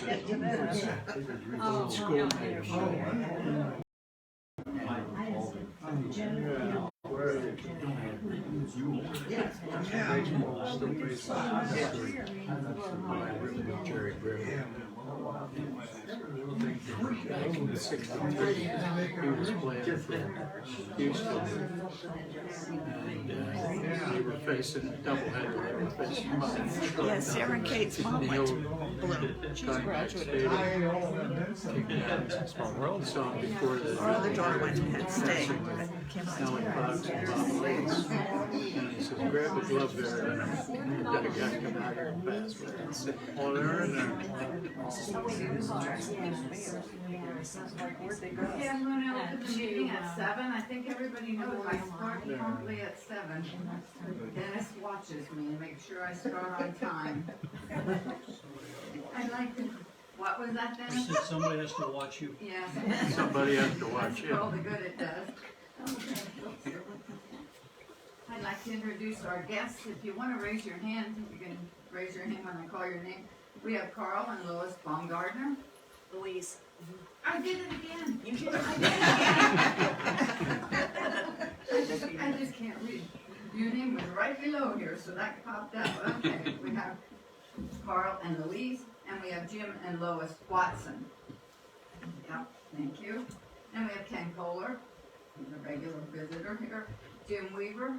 get to that. Schoolmates. Jerry Griffin. In '63, he was playing for Houston, and they were facing a doubleheader. They were facing mine. Yeah, Sarah and Kate's mom went to Blue. She's graduated. Small world. Our other daughter went to Penn State. Selling bugs and bottles. And he says, grab a glove there. And got a guy come out here and pass with it. Oh, they're in there. Okay, I'm going to open the meeting at 7. I think everybody knows I start promptly at 7. Dennis watches me and makes sure I start on time. I'd like to, what was that, You Dennis? said somebody has to watch you. Yes. Somebody has to watch For all you. the good it does. Okay. I'd like to introduce our guests. If you want to raise your hand, you can raise your hand when I call your name. We have Carl and Lois Baumgardner. Louise. I did it again. You did it. I just can't read. Your name was right below here, so that popped up. Okay, we have Carl and Louise, and we have Jim and Lois Watson. Yep, thank you. And we have Ken Kohler, he's a regular visitor here. Jim Weaver,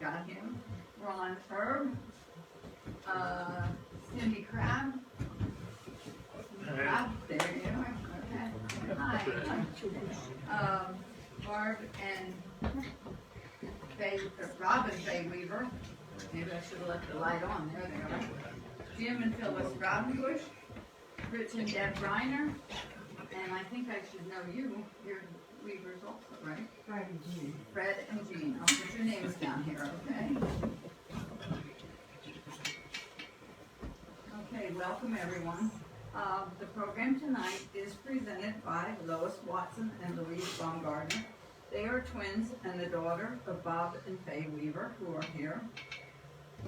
got him. Ron Herb, Cindy Crabb. There you are. Okay. Hi. Barb and Rob and Faye Weaver. Maybe I should have left the light on. There they are. Jim and Phyllis Robinbush. Rich and Deb Reiner. And I think I should know you. You're Weavers also, right? Fred and Jean. Fred and Jean. I'll put your names down here, okay? Okay, welcome everyone. The program tonight is presented by Lois Watson and Louise Baumgardner. They are twins and the daughter of Bob and Faye Weaver, who are here.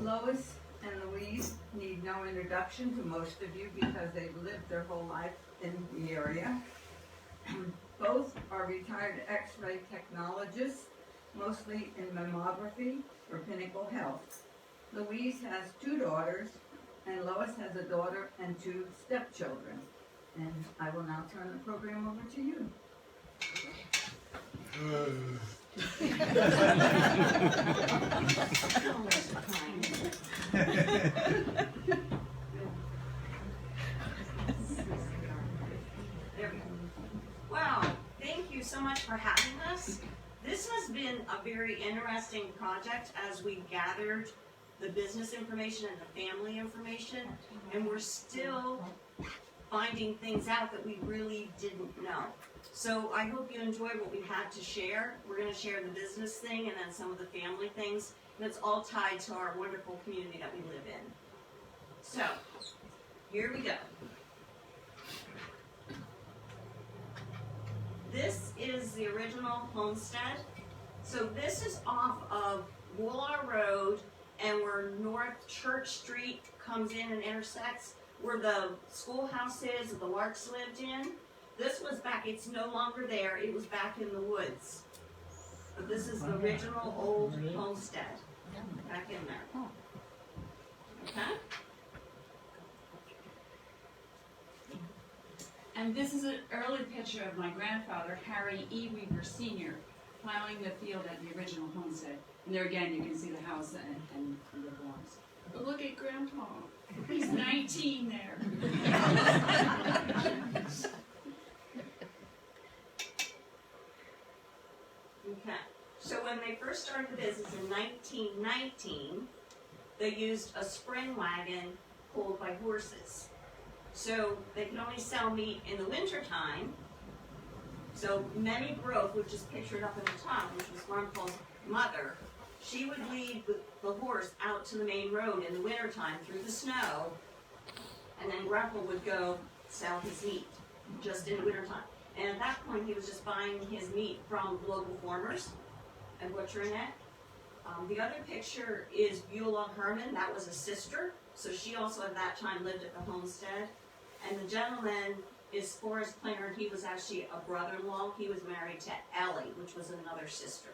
Lois and Louise need no introduction to most of you because they've lived their whole life in the area. Both are retired X-ray technologists, mostly in mammography for Pinnacle Health. Louise has 2 daughters, and Lois has a daughter and 2 stepchildren. And I will now turn the program over to you. Wow, thank you so much for having us. This has been a very interesting project as we gathered the business information and the family information, and we're still finding things out that we really didn't know. So I hope you enjoyed what we had to share. We're going to share the business thing and then some of the family things, and it's all tied to our wonderful community that we live in. So, here we go. This is the original homestead. So this is off of Woollar Road and where North Church Street comes in and intersects, where the schoolhouse is that the Larks lived in. This was back, it's no longer there, it was back in the woods. But this is the original old homestead, back in there. Okay? And this is an early picture of my grandfather, Harry E. Weaver Sr., plowing the field at the original homestead. And there again, you can see the house and the barns. But look at Grandpa. He's 19 there. Okay. So when they first started the business in 1919, they used a spring wagon pulled by horses. So they could only sell meat in the wintertime. So Mammy Grove, which is pictured up at the top, which was Grandpa's mother, she would lead the horse out to the main road in the wintertime through the snow, and then Grandpa would go sell his meat just in the wintertime. And at that point, he was just buying his meat from local farmers and butchering it. The other picture is Beulah Herman. That was a sister. So she also at that time lived at the homestead. And the gentleman is Forrest Klinger. He was actually a brother-in-law. He was married to Ellie, which was another sister.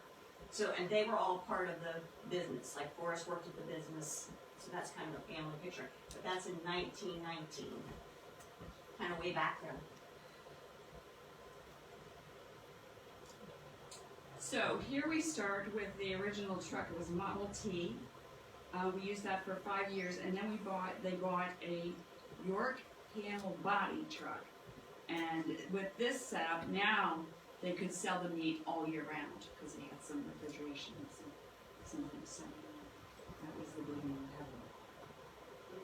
So, and they were all part of the business. Like Forrest worked at the business, so that's kind of a family picture. But that's in 1919, kind of way back there. So here we start with the original truck. It was Model T. We used that for 5 years, and then they bought a York Camel body truck. And with this setup, now they could sell the meat all year round because they had some refrigeration and some things. So that was the beginning of heaven.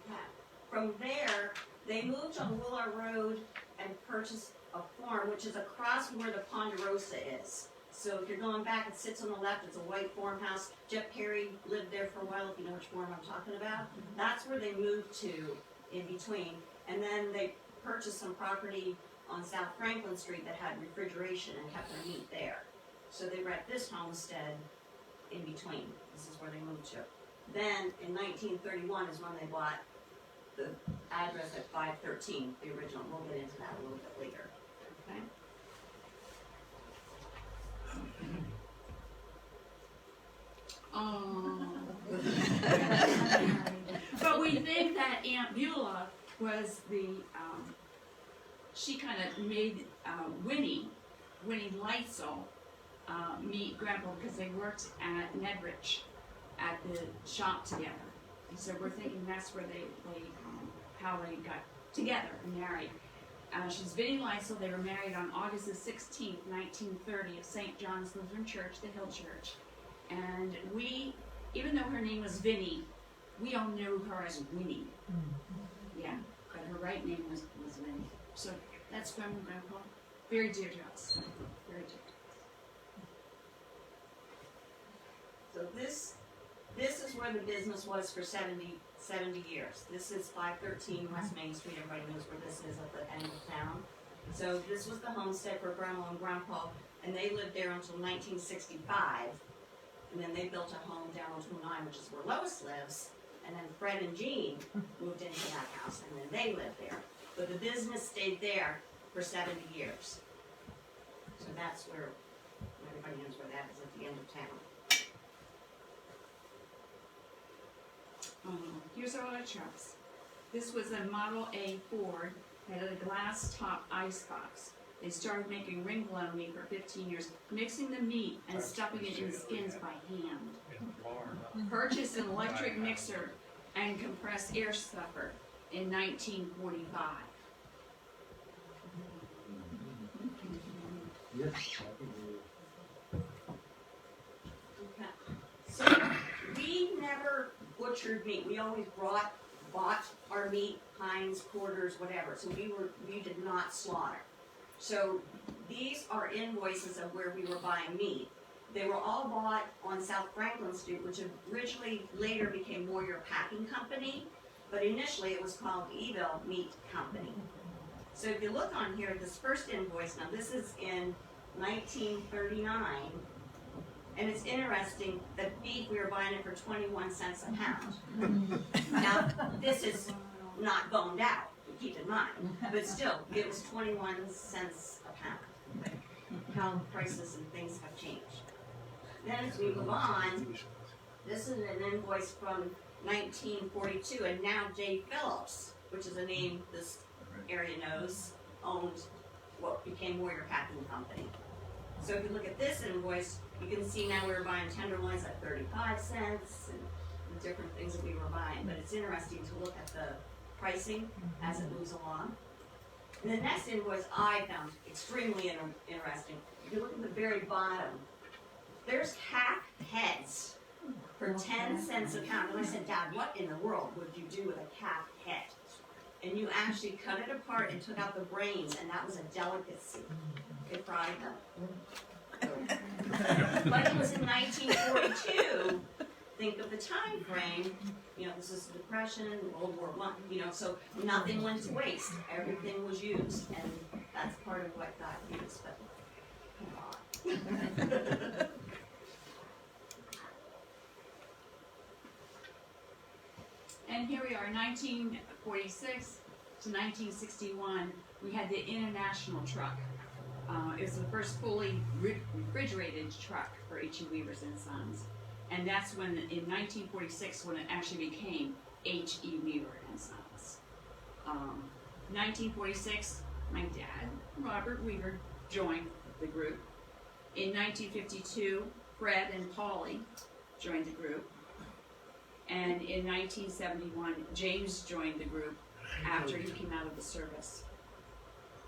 Okay. From there, they moved on Willard Road and purchased a farm, which is across from where the Ponderosa is. So if you're going back, it sits on the left. It's a white farmhouse. Jeff Perry lived there for a while, if you know which farm I'm talking about. That's where they moved to in between. And then they purchased some property on South Franklin Street that had refrigeration and kept their meat there. So they were at this homestead in between. This is where they moved to. Then in 1931 is when they bought the address at 513, the original. We'll get into that a little bit later. Okay? Oh. But we think that Aunt Beulah was the, she kind of made Winnie Leitzel meet Grandpa because they worked at Nedrich at the shop together. And so we're thinking that's where how they got together and married. She's Vinnie Leitzel. They were married on August the 16th, 1930 at St. John's Lutheran Church, the Hill Church. And we, even though her name was Vinnie, we all knew her as Winnie. Yeah, but her right name was Winnie. So that's Grandma and Grandpa. Very dear to us. Very dear to us. So this is where the business was for 70 years. This is 513 West Main Street. Everybody knows where this is at the end of town. So this was the homestead for Grandma and Grandpa, and they lived there until 1965. And then they built a home down on 209, which is where Lois lives. And then Fred and Jean moved into that house, and then they lived there. But the business stayed there for 70 years. So that's where everybody knows where that is at the end of town. Here's our other trucks. This was a Model A Ford, had a glass top icebox. They started making ring below meat for 15 years, mixing the meat and stuffing it in skins by hand. Purchased an electric mixer and compressed air stuffer in 1945. Okay. So we never butchered meat. We always bought our meat, hinds, quarters, whatever. So we did not slaughter. So these are invoices of where we were buying meat. They were all bought on South Franklin Street, which originally later became Moyer Packing Company, but initially it was called Eville Meat Company. So if you look on here, this first invoice, now this is in 1939, and it's interesting that beef, we were buying it for 21 cents a pound. Now, this is not boned out, keep in mind, but still, it was 21 cents a pound. How prices and things have changed. Then as we move on, this is an invoice from 1942, and now J. Phillips, which is a name this area knows, owned what became Warrior Packing Company. So if you look at this invoice, you can see now we were buying tenderloins at 35 cents and the different things that we were buying. But it's interesting to look at the pricing as it moves along. And the next invoice I found extremely interesting. If you look at the very bottom, there's calf heads for 10 cents a pound. And I said, Dad, what in the world would you do with a calf head? And you actually cut it apart and took out the brains, and that was a delicacy. They fried them. But it was in 1942. Think of the time frame. You know, this is the Depression, World War I. You know, so nothing went to waste. Everything was used, and that's part of what got used. But come on. And here we are, 1946 to to 1961, we had the International truck. It was the first fully refrigerated truck for H.E. Weavers and Sons. And that's when, in 1946, when it actually became H.E. Weaver and Sons. 1946, my dad, Robert Weaver, joined the group. In 1952, Fred and Polly joined the group. And in 1971, James joined the group after he came out of the service.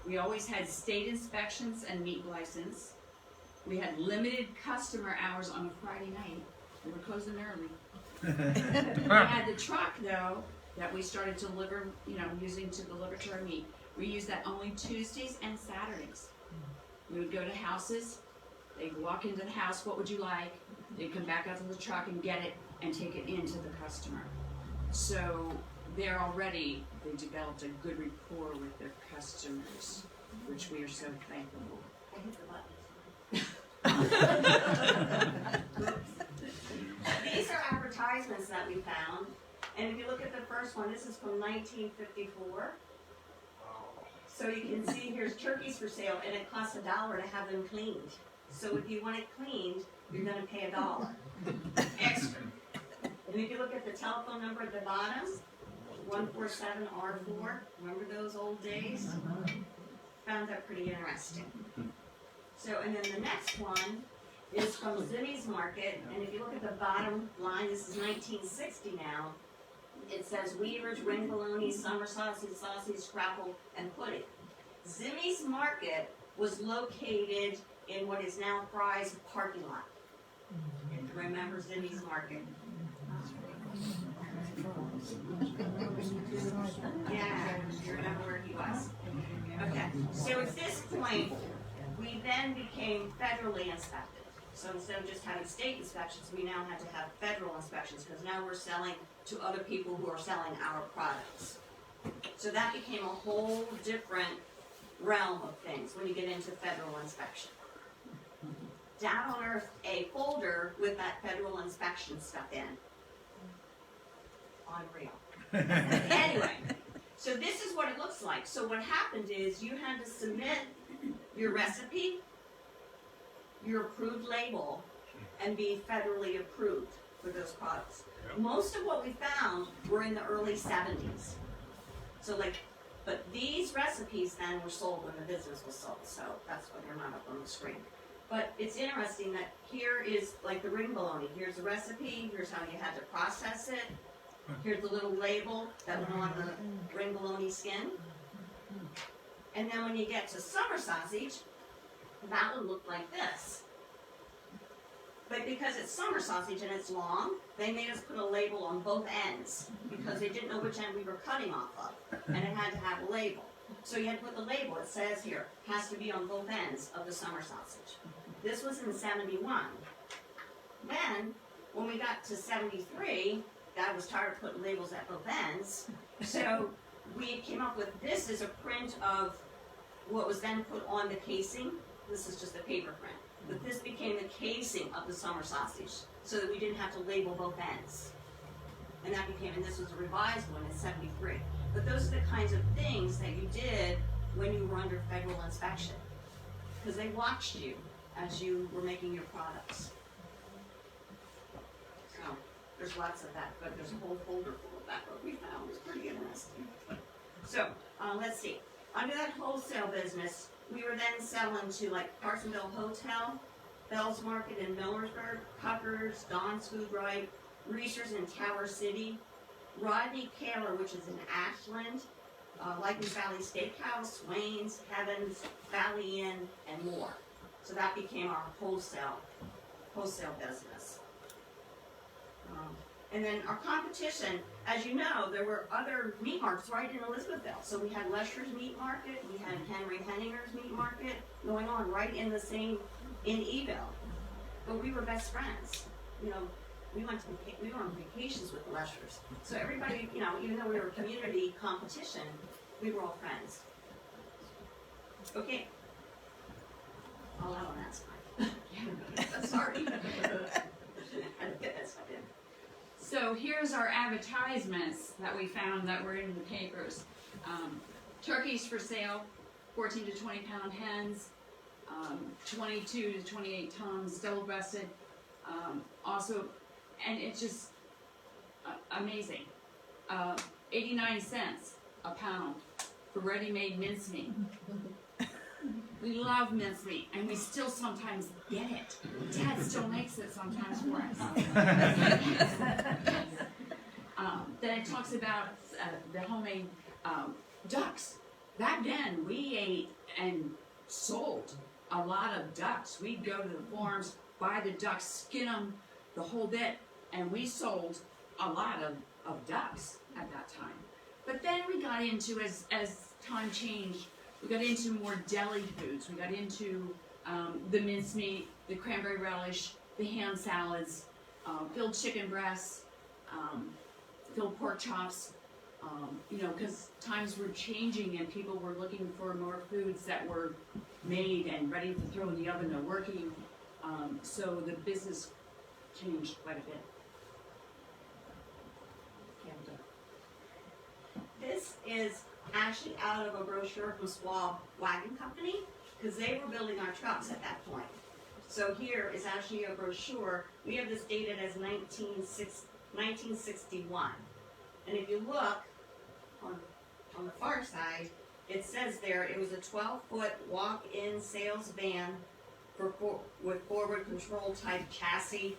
We always had state inspections and meat license. We had limited customer hours on a Friday night. We were closing early. We had the truck, though, that we started to deliver, using to deliver to our meat. We used that only Tuesdays and Saturdays. We would go to houses. They'd walk into the house, what would you like? They'd come back out to the truck and get it and take it into the customer. So there already, they developed a good rapport with their customers, which we are so thankful for. I hit the button. These are advertisements that we found, and if you look at the first one, this is from 1954. So you can see here's turkeys for sale, and it costs $1 to have them cleaned. So if you want it cleaned, you're going to pay $1 extra. And if you look at the telephone number at the bottom, 147R4. Remember those old days? Found that pretty interesting. So, and then the next one is from Zimmy's Market, and if you look at the bottom line, this is 1960 now. It says Weavers, ring bologna, summer sausage, scrapple, and pudding. Zimmy's Market was located in what is now Fry's parking lot. Remember Zimmy's Market? Yeah, you remember where he was. Okay, so at this point, we then became federally inspected. So instead of just having state inspections, we now had to have federal inspections because now we're selling to other people who are selling our products. So that became a whole different realm of things when you get into federal inspection. Dad unearthed a folder with that federal inspection stuff in. Unreal. Anyway, so this is what it looks like. So what happened is you had to submit your recipe, your approved label, and be federally approved for those products. Most of what we found were in the early 70s. So but these recipes then were sold when the business was sold, so that's why they're not up on the screen. But it's interesting that here is like the ring bologna. Here's the recipe, here's how you had to process it. Here's the little label that went on the ring bologna skin. And then when you get to summer sausage, that would look like this. But because it's summer sausage and it's long, they made us put a label on both ends because they didn't know which end we were cutting off of. And it had to have a label. So you had to put the label, it says here, has to be on both ends of the summer sausage. This was in 71. Then, when we got to 73, Dad was tired of putting labels at both ends. So we came up with this as a print of what was then put on the casing. This is just a paper print. But this became the casing of the summer sausage so that we didn't have to label both ends. And that became, and this was a revised one in 73. But those are the kinds of things that you did when you were under federal inspection. Because they watched you as you were making your products. So there's lots of that, but there's a whole folder full of that, what we found was pretty interesting. So let's see. Under that wholesale business, we were then selling to like Carsonville Hotel, Bell's Market in Millersburg, Puckers, Don's Food Right, Reese's in Tower City, Rodney Kaler, which is in Ashland, Lycans Valley Steakhouse, Wayne's, Kevin's, Valley Inn, and more. So that became our wholesale business. And then our competition, as you know, there were other meat markets right in Elizabethville. So we had Lesher's Meat Market, we had Henry Henninger's Meat Market going on right in the same, in Eville. But we were best friends. You know, we went on vacations with the Lesher's. So everybody, you know, even though we were community competition, we were all friends. Okay. All out on that side. Sorry. I had to get that stuff in. So here's our advertisements that we found that were in the papers. Turkeys for sale, 14 to 20 pound hens, 22 to 28 tons, double-breasted. Also, and it's just amazing. 89 cents a pound for ready-made mincemeat. We love mincemeat, and we still sometimes get it. Dad still makes it sometimes for us. Then it talks about the homemade ducks. Back then, we ate and sold a lot of ducks. We'd go to the farms, buy the ducks, skin them, the whole bit, and we sold a lot of ducks at that time. But then we got into, as time changed, we got into more deli foods. We got into the mincemeat, the cranberry relish, the ham salads, filled chicken breasts, filled pork chops, you know, because times were changing and people were looking for more foods that were made and ready to throw in the oven or working. So the business changed quite a bit. This is actually out of a brochure from Swab Wagon Company, because they were building our trucks at that point. So here is actually a brochure. We have this dated as 1961. And if you look on the far side, it says there it was a 12-foot walk-in sales van with forward control type chassis,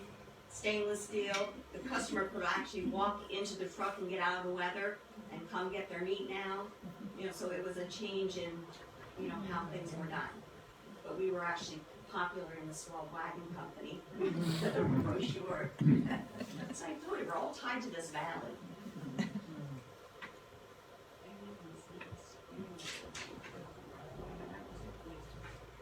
stainless steel. The customer could actually walk into the truck and get out of the weather and come get their meat now. You know, so it was a change in, you know, how things were done. But we were actually popular in the Swab Wagon Company brochure. So I told you, we're all tied to this valley.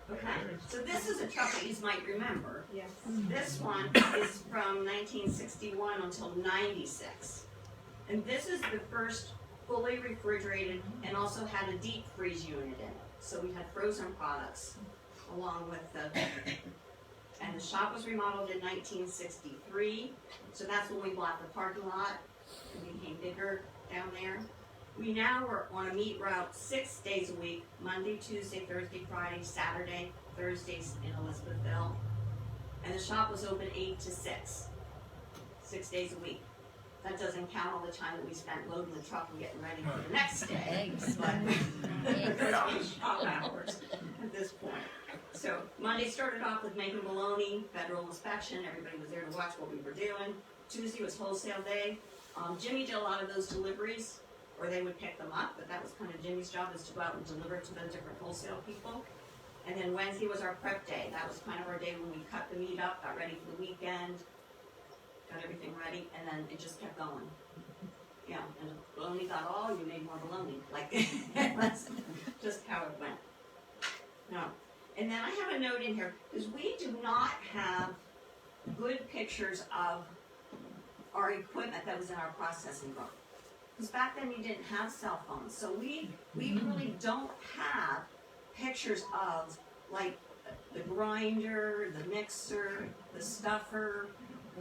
Okay, so this is a truck that you might remember. Yes. This one is from 1961 until 96. And this is the first fully refrigerated and also had a deep freeze unit in it. So we had frozen products along with the, and the shop was remodeled in 1963. So that's when we bought the parking lot. It became bigger down there. We now are on a meat route 6 days a week, Monday, Tuesday, Thursday, Friday, Saturday, Thursdays in Elizabethville. And the shop was open 8 to 6, 6 days a week. That doesn't count all the time that we spent loading the truck and getting ready for the next day. But shop hours at this point. So Monday started off with making bologna, federal inspection. Everybody was there to watch what we were doing. Tuesday was wholesale day. Jimmy did a lot of those deliveries, or they would pick them up, but that was kind of Jimmy's job, is to go out and deliver to the different wholesale people. And then Wednesday was our prep day. That was kind of our day when we cut the meat up, got ready for the weekend, got everything ready, and then it just kept going. Yeah, and bologna got all, you made more bologna. Like, that's just how it went. No. And then I have a note in here, because we do not have good pictures of our equipment that was in our processing room. Because back then you didn't have cell phones, so we really don't have pictures of like the grinder, the mixer, the stuffer,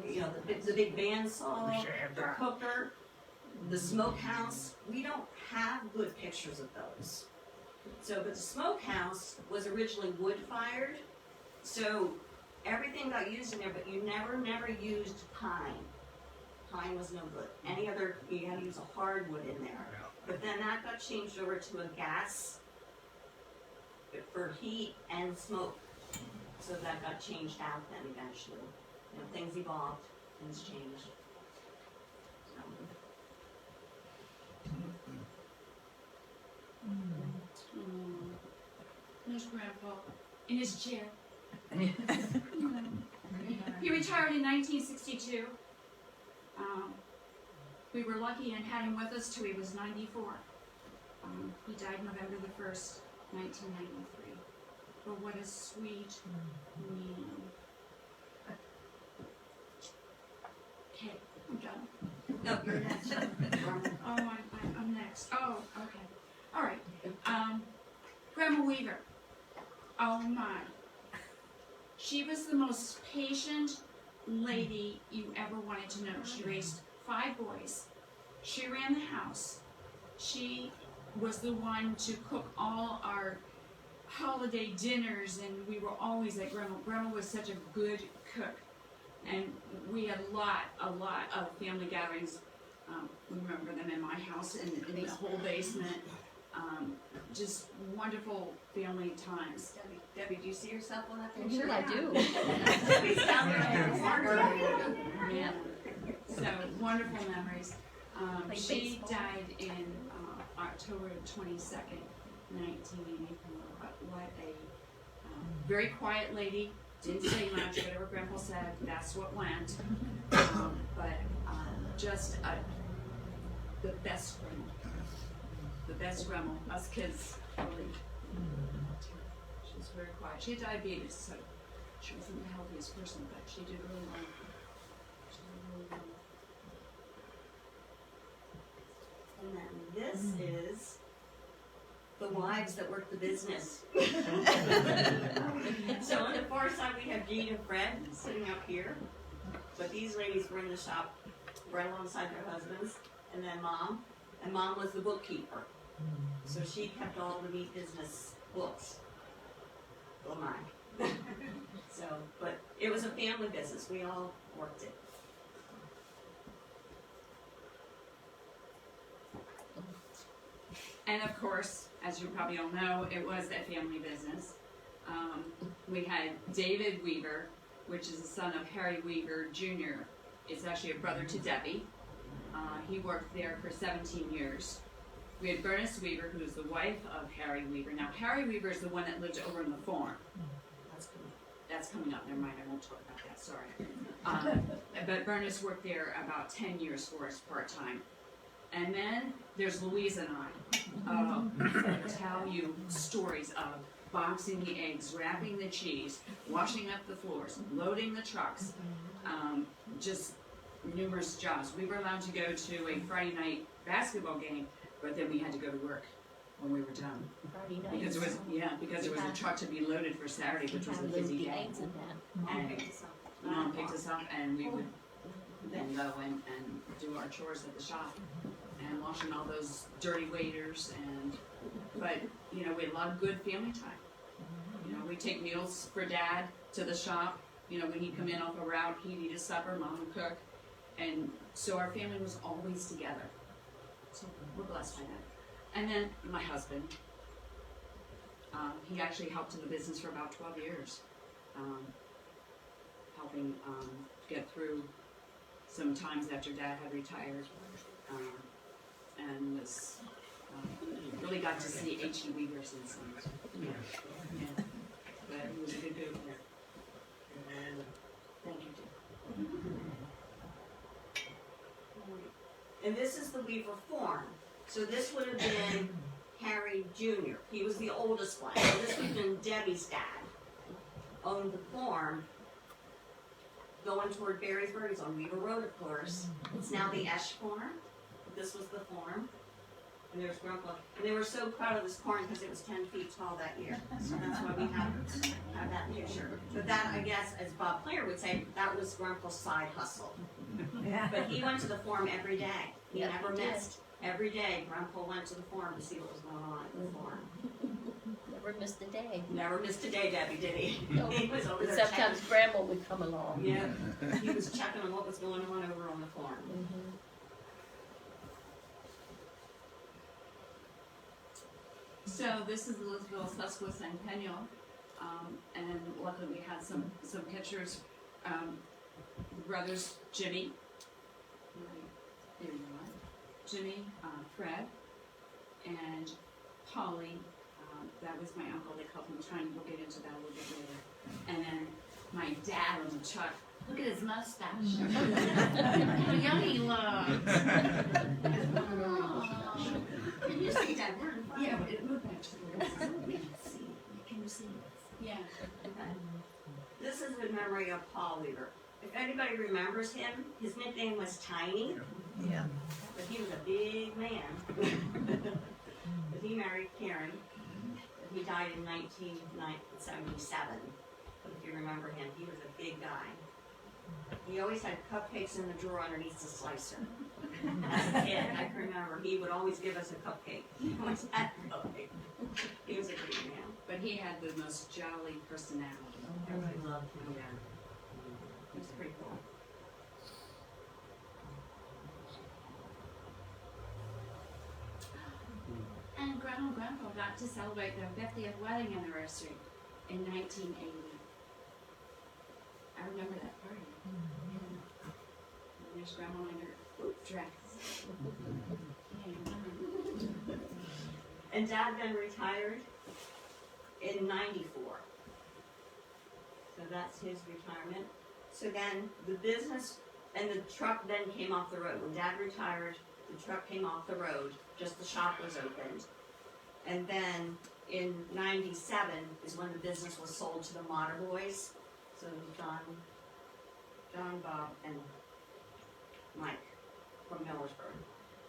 you know, the big bandsaw, the cooker, the smokehouse. We don't have good pictures of those. So, but the smokehouse was originally wood-fired, so everything got used in there, but you never used pine. Pine was no good. Any other, you had to use a hardwood in there. But then that got changed over to a gas for heat and smoke. So that got changed out then eventually. You know, things evolved, things changed. So. There's Grandpa in his chair. He retired in 1962. We were lucky and had him with us till he was 94. He died November the 1st, 1993. But what a sweet man. Okay, I'm done. No, you're next. Oh, I'm next. Oh, okay. All right. Grandma Weaver. Oh my. She was the most patient lady you ever wanted to know. She raised 5 boys. She ran the house. She was the one to cook all our holiday dinners, and we were always at Grandma. Grandma was such a good cook, and we had a lot of family gatherings. Remember them in my house, in the whole basement. Just wonderful family times. Debbie, do you see yourself on that I'm picture? sure I do. Debbie's down there in the corner. Yeah. So wonderful memories. Like She baseball. died in October 22nd, 1984. What a very quiet lady. Didn't say much. Whatever Grandpa said, that's what went. But just the best grandma. The best grandma. Us kids really. She was very quiet. She had diabetes, so she wasn't the healthiest person, but she did really well. She did really well. And then this is the wives that work the business. So on the far side we have Jean and Fred sitting up here. But these ladies were in the shop right alongside their husbands. And then Mom. And Mom was the bookkeeper. So she kept all the meat business books. Oh my. So, but it was a family business. We all worked it. And of course, as you probably all know, it was a family business. We had David Weaver, which is the son of Harry Weaver Jr. It's actually a brother to Debbie. He worked there for 17 years. We had Bernice Weaver, who is the wife of Harry Weaver. Now, Harry Weaver is the one that lived over in the farm. That's coming up. Never mind, I won't talk about that, sorry. But Bernice worked there about 10 years for us part-time. And then there's Louise and I. Tell you stories of boxing the eggs, wrapping the cheese, washing up the floors, loading the trucks, just numerous jobs. We were allowed to go to a Friday night basketball game, but then we had to go to work when we were done. Friday night. Because there was a truck to be loaded for Saturday, which was a busy day. Mom And picked us up. Mom picked us up, and we would then go and do our chores at the shop and washing all those dirty waiters. But you know, we had a lot of good family time. You know, we'd take meals for Dad to the shop. You know, when he'd come in off a route, he'd eat his supper, Mom would cook, and so our family was always together. So we're blessed by that. And then my husband, he actually helped in the business for about 12 years, helping get through some times after Dad had retired, and was really got to see H.E. Weaver since then. Yeah. But he was a good dude. Thank you, Dick. And this is the Weaver farm. So this would have been Harry Jr. He was the oldest one. So this would have been Debbie's dad. Owned the farm going toward Berrysburg. It's on Weaver Road, of course. It's now the Esch farm. This was the farm. And there's Grandpa. And they were so proud of this corn because it was 10 feet tall that year. So that's why we have that picture. But that, I guess, as Bob Player would say, that was Grandpa's side hustle. But he went to the farm every day. He Yep, never he did. missed. Every day, Grandpa went to the farm to see what was going on at the farm. Never missed a day. Never missed a day, Debbie, did he? No. He was over there Sometimes checking. Grandma would come along. Yeah, he was checking on what was going on over on the farm. Mhm. So this is Elizabethville Susquehanna Centennial, and luckily we had some pictures. The brothers Jimmy, there you are, Jimmy, Fred, and Polly. That was my uncle. They called him Tiny. We'll get into that a little bit later. And then my dad on the Chuck. Look at his mustache. How young he looks. Can you see that? Yeah, but it moved back to the left. We can see. Can you see? Yeah. This is in memory of Paul Weaver. If anybody remembers him, his nickname was Tiny. Yeah. But he was a big man. But he married Karen. He died in 1977. But if you remember him, he was a big guy. He always had cupcakes in the drawer underneath the slicer. As a kid, I can remember, he would always give us a cupcake. He always had a cupcake. He was a great man. But he had the most jolly personality. Everybody loved him. Yeah. It was pretty cool. And Grandma and Grandpa got to celebrate their 50th wedding anniversary in 1980. I remember that party. Yeah. And there's Grandma in her dress. Yeah. And Dad then retired in 94. So that's his retirement. So then the business and the truck then came off the road. When Dad retired, the truck came off the road, just the shop was opened. And then in 97 is when the business was sold to the Motter Boys. So John, Bob, and Mike from Millersburg.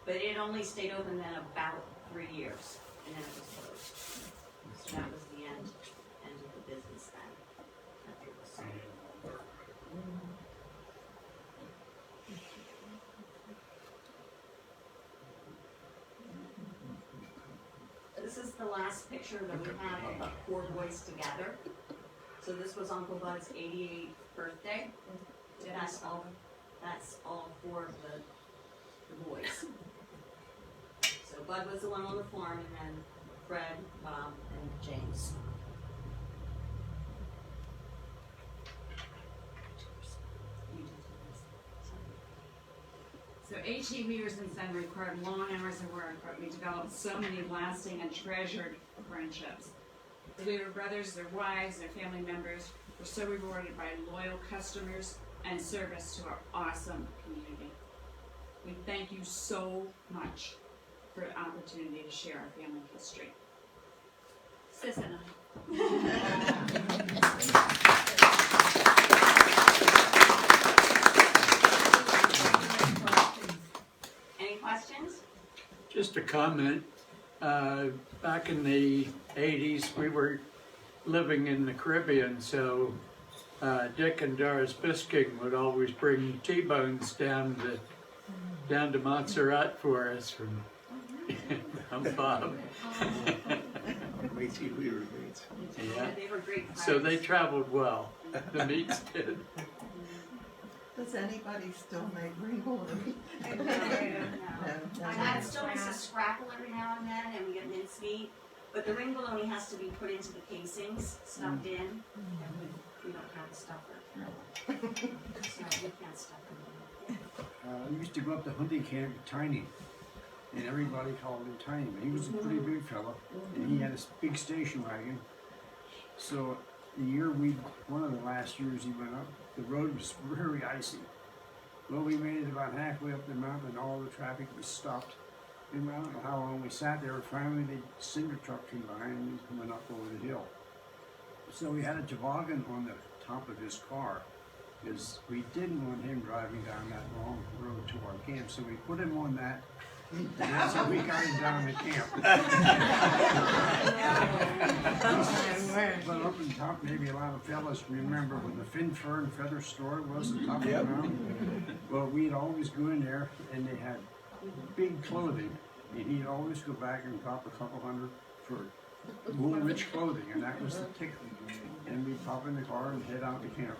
But it only stayed open then about 3 years, and then it was closed. So that was the end of the business then. That it was sold. This is the last picture that we have of the 4 boys together. So this was Uncle Bud's 88th birthday. That's all 4 of the boys. So Bud was the one on the farm, and then Fred, Bob, and James. So H.E. Weavers and Son required long hours of work, but we developed so many lasting and treasured friendships. The Weaver brothers, their wives, their family members were so rewarded by loyal customers and service to our awesome community. We thank you so much for the opportunity to share our family history. Sis and Any questions? Just a comment. Back in the 80s, we were living in the Caribbean, so Dick and Doris Bisking would always bring T-bones down to Montserrat for us from Bob. Macy Weaver mates. Yeah. They were great friends. So they traveled well. The meats did. Does anybody still make ringolini? I don't know. My dad still makes a scrapple every now and then, and we get mincemeat. But the ring bologna has to be put into the casings, stuffed in, and we don't have a stuffer. So we can't stuff them. I used to go up to hunting camp with Tiny, and everybody called him Tiny, but he was a pretty big fella, and he had a big station wagon. So one of the last years he went up, the road was very icy. Well, we made it about halfway up the mountain, and all the traffic was stopped. And I don't know how long we sat there. Finally, the cinder truck came by and we went up over the hill. So we had a toboggan on the top of his car, because we didn't want him driving down that long road to our camp. So we put him on that, and that's how we got him down to camp. But up in top, maybe a lot of fellas remember when the Fin Fur and Feather store was on top of the mountain. Well, we'd always go in there, and they had big clothing, and he'd always go back and drop a couple $100 for wool-rich clothing, and that was the ticket. And we'd pop in the car and head out to camp.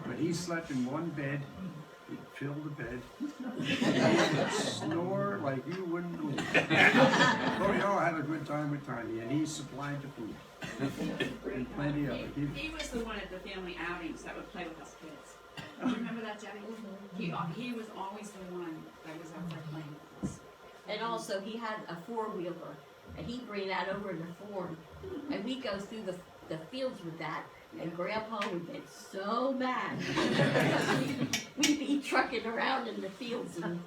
But he slept in one bed. He'd fill the bed. He would snore like you wouldn't believe. Oh, we all had a good time with Tiny, and he supplied the food. And plenty of it. He was the one at the family outings that would play with us kids. Do you remember that, Debbie? He was always the one that was out there playing with us. And also, he had a four-wheeler, and he'd bring that over in the Ford, and we'd go through the fields with that, and Grandpa would get so mad. We'd be trucking around in the fields, and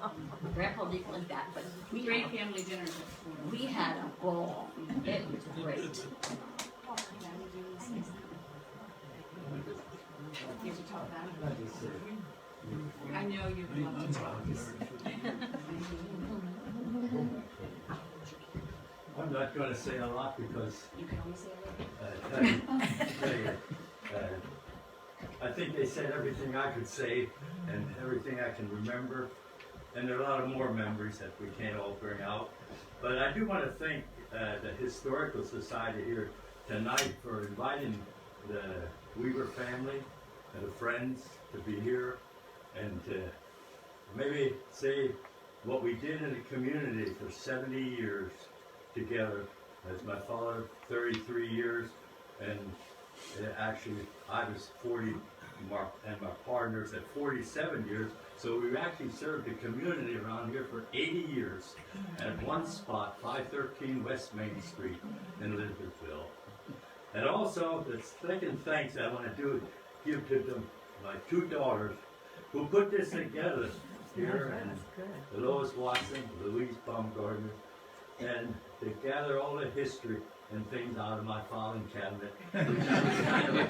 Grandpa didn't like that, but Great family dinners at the Ford. we had a ball. It was great. Did you talk about it? I know you'd love to talk. I'm not going to say a lot because You can only say a little. I think they said everything I could say and everything I can remember. and there are a lot of more memories that we can't all bring out. But I do want to thank the Historical Society here tonight for inviting the Weaver family and the friends to be here and to maybe say what we did in the community for 70 years together. As my father, 33 years, and actually I was 40, and my partner's at 47 years. So we've actually served the community around here for 80 years at one spot, 513 West Main Street in Elizabethville. And also, the second thanks I want to give to my two daughters who put this together here, and Lois Watson, Louise Baumgardner, and they gather all the history and things out of my filing cabinet. Which I was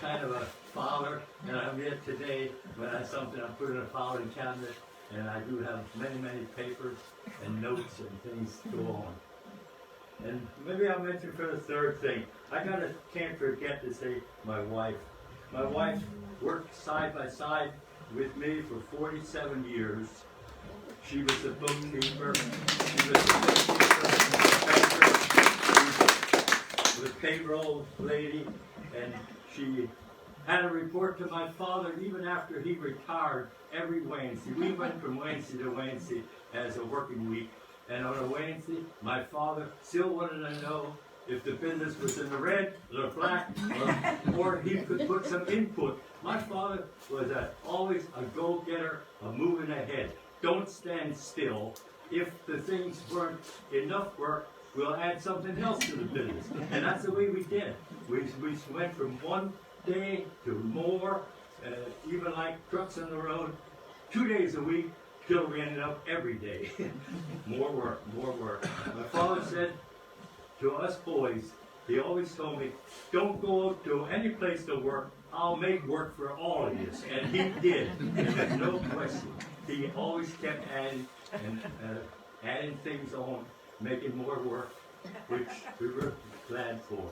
kind of a filer, and I'm yet today when I something I put in a filing cabinet, and I do have many papers and notes and things to go on. And maybe I'll mention for the third thing, can't forget to say my wife. My wife worked side by side with me for 47 years. She was a bookkeeper. She was a bookkeeper, she was a payroll lady, and she had to report to my father even after he retired every Wednesday. We went from Wednesday to Wednesday as a working week. And on a Wednesday, my father still wanted to know if the business was in the red or black, or he could put some input. My father was always a go-getter, a moving ahead. Don't stand still. If the things weren't enough work, we'll add something else to the business. And that's the way we did. We went from one day to more, even like trucks on the road, 2 days a week, till we ended up every day. More work, more work. My father said to us boys, he always told me, don't go to any place to work, I'll make work for all of you. And he did. There was no question. He always kept adding and adding things on, making more work, which we were glad for.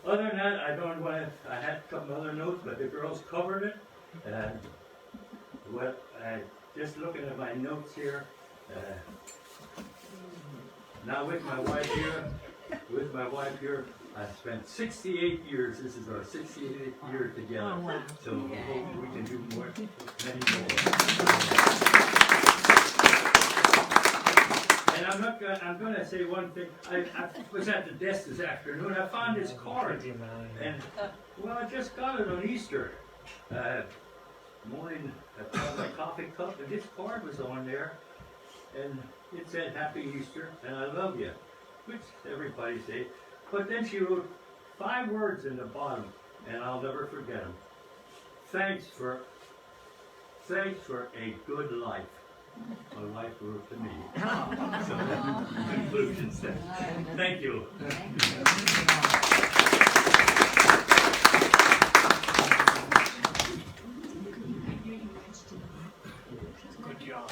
Other than that, I had a couple other notes, but the girls covered it. Just looking at my notes here, now with my wife here, I spent 68 years, this is our 68th year together. Oh, wow. So we hope we can do many more. And I'm going to say one thing. I was at the desk this afternoon. I found this card, and I just got it on Easter morning. I found my coffee cup, and this card was on there, and it said "Happy Easter" and "I love you," which everybody say. But then she wrote 5 words in the bottom, and I'll never forget them. Thanks for a good life. My wife wrote to me. So, conclusions then. Thank you. Good job.